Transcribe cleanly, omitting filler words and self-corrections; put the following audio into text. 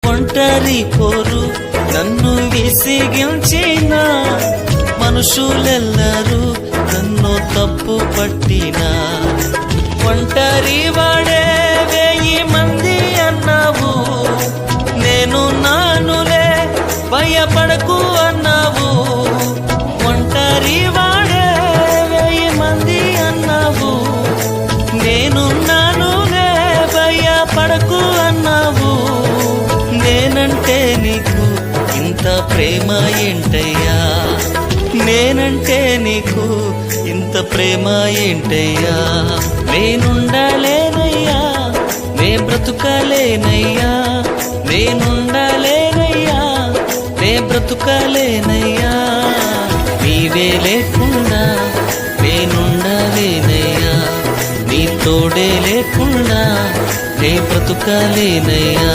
ఒంటరి పోరు నన్ను విసిగించిన మనుషులెల్లరూ నన్ను తప్పు పట్టినా ఒంటరి వాడే 1000 మంది అన్నావు నేను నానులే భయపడకు అన్నావు ఒంటరి వాడే 1000 మంది అన్నావు నేను నానులే భయపడకు అన్నావు నేనంటే నీకు ఇంత ప్రేమ ఏంటయ్యా నేనంటే నీకు ఇంత ప్రేమ ఏంటయ్యా నేనుండలేనయ్యా నే బ్రతుకలేనయ్యా నేనుండలేనయ్యా నే బ్రతుకలేనయ్యా నీవే లేకుండా నేనుండలేనయ్యా నీ తోడే లేకుండా నే బ్రతుకలేనయ్యా